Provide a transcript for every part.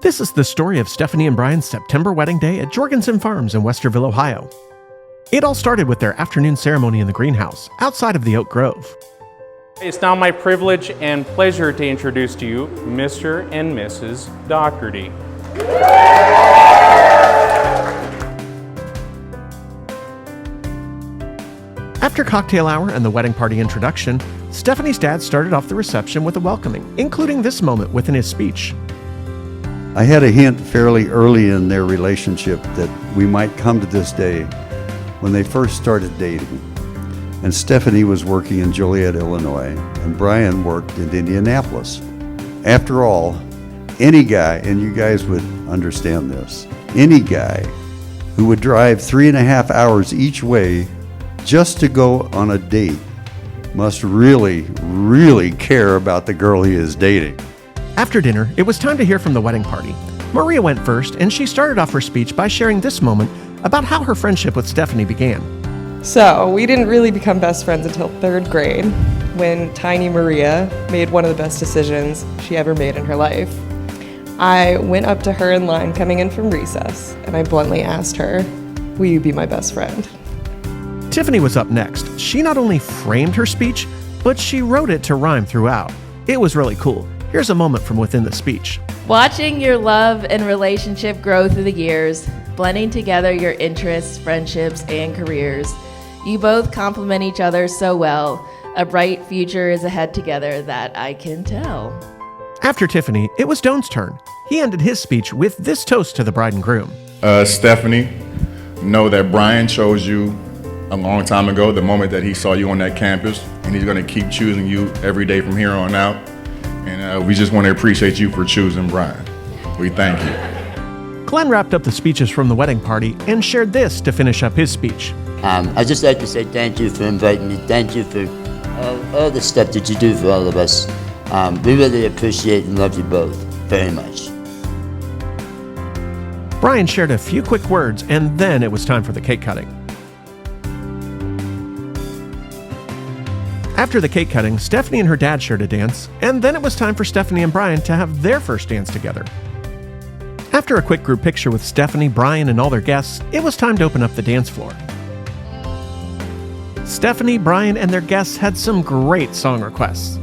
This is the story of Stephanie and Bryan's September wedding day at Jorgensen Farms in Westerville, Ohio. It all started with their afternoon ceremony in the greenhouse, outside of the Oak Grove. It's now my privilege and pleasure to introduce to you Mr. and Mrs. Doherty. After cocktail hour and the wedding party introduction, Stephanie's dad started off the reception with a welcoming, including this moment within his speech. I had a hint fairly early in their relationship that we might come to this day when they first started dating. And Stephanie was working in Joliet, Illinois, and Bryan worked in Indianapolis. After all, any guy, and you guys would understand this, any guy who would drive 3.5 hours each way just to go on a date must really, really care about the girl he is dating. After dinner, it was time to hear from the wedding party. Maria went first, and she started off her speech by sharing this moment about how her friendship with Stephanie began. So, we didn't really become best friends until 3rd grade, when tiny Maria made one of the best decisions she ever made in her life. I went up to her in line coming in from recess, and I bluntly asked her, "Will you be my best friend?" Tiffany was up next. She not only framed her speech, but she wrote it to rhyme throughout. It was really cool. Here's a moment from within the speech. Watching your love and relationship grow through the years, blending together your interests, friendships, and careers. You both complement each other so well. A bright future is ahead together, that I can tell. After Tiffany, it was Doan's turn. He ended his speech with this toast to the bride and groom. Stephanie, know that Bryan chose you a long time ago, the moment that he saw you on that campus, and he's going to keep choosing you every day from here on out. And we just want to appreciate you for choosing Bryan. We thank you. Glenn wrapped up the speeches from the wedding party and shared this to finish up his speech. I'd just like to say thank you for inviting me. Thank you for all the stuff that you do for all of us. We really appreciate and love you both very much. Bryan shared a few quick words, and then it was time for the cake cutting. After the cake cutting, Stephanie and her dad shared a dance, and then it was time for Stephanie and Bryan to have their first dance together. After a quick group picture with Stephanie, Bryan, and all their guests, it was time to open up the dance floor. Stephanie, Bryan, and their guests had some great song requests.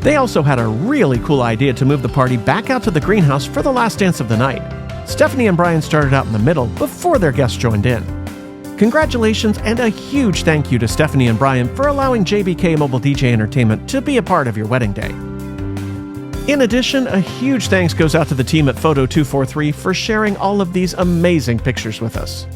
They also had a really cool idea to move the party back out to the greenhouse for the last dance of the night. Stephanie and Bryan started out in the middle before their guests joined in. Congratulations and a huge thank you to Stephanie and Bryan for allowing JBK Mobile DJ Entertainment to be a part of your wedding day. In addition, a huge thanks goes out to the team at Photo 243 for sharing all of these amazing pictures with us.